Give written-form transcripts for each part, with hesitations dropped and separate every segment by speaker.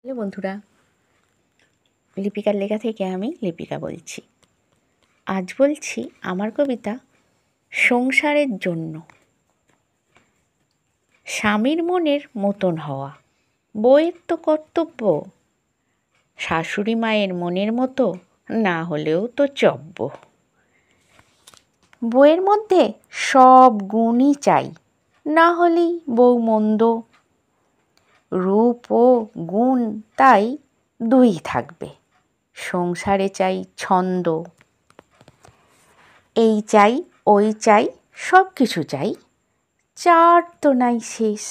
Speaker 1: Hello বন্ধুরা, লিপিকার লেখা থেকে আমি লিপিকা বলছি। আজ বলছি আমার কবিতা সংসারের জন্য। স্বামীর মনের মতন হওয়া বউয়ের তো কর্তব্য, শাশুড়ি মায়ের মনের মতো না হলেও তো চব্য। বউয়ের মধ্যে সব গুণই চাই, না হলেই বউ মন্দ। রূপ ও গুণ তাই দুই থাকবে, সংসারে চাই ছন্দ। এই চাই ওই চাই সব কিছু চাই, চার তো নাই শেষ।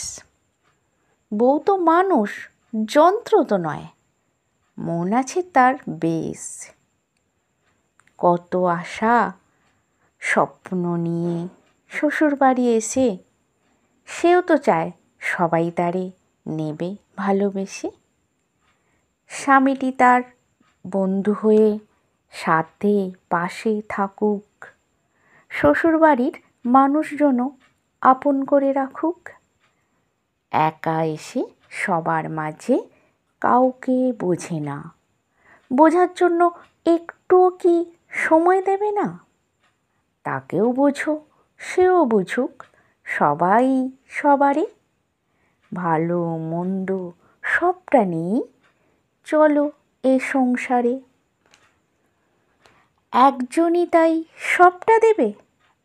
Speaker 1: বউ তো মানুষ, যন্ত্র তো নয়, মন আছে তার বেশ। কত আশা স্বপ্ন নিয়ে শ্বশুর বাড়ি এসে, সেও তো চায় সবাই তারে নেবে ভালোবেসে। স্বামীটি তার বন্ধু হয়ে সাথে পাশে থাকুক, শ্বশুরবাড়ির মানুষজনও আপন করে রাখুক। একা এসে সবার মাঝে কাউকে বোঝে না, বোঝার জন্য একটুও কি সময় দেবে না? তাকেও বোঝো, সেও বুঝুক, সবাই সবারে। ভালো মন্দ সবটা নিয়েই চলো এ সংসারে। একজনই তাই সবটা দেবে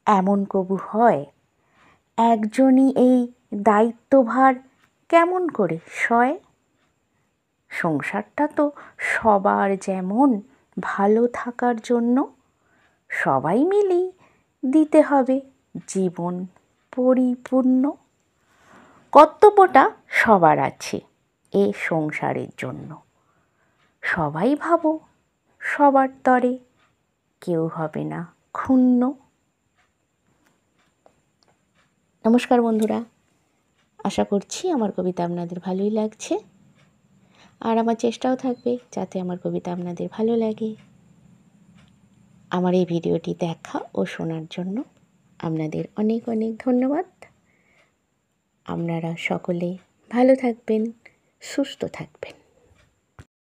Speaker 1: এমন কবু হয়? একজনই এই দায়িত্বভার কেমন করে সয়? সংসারটা তো সবার যেমন ভালো থাকার জন্য, সবাই মিলেই দিতে হবে জীবন পরিপূর্ণ। কর্তব্যটা সবার আছে এ সংসারের জন্য। সবাই ভাবো সবার তরে, কেউ হবে না ক্ষুণ্ণ। নমস্কার বন্ধুরা, আশা করছি আমার কবিতা আপনাদের ভালোই লাগছে, আর আমার চেষ্টাও থাকবে যাতে আমার কবিতা আপনাদের ভালো লাগে। আমার এই ভিডিওটি দেখা ও শোনার জন্য আপনাদের অনেক অনেক ধন্যবাদ। আপনারা সকলে ভালো থাকবেন, সুস্থ থাকবেন।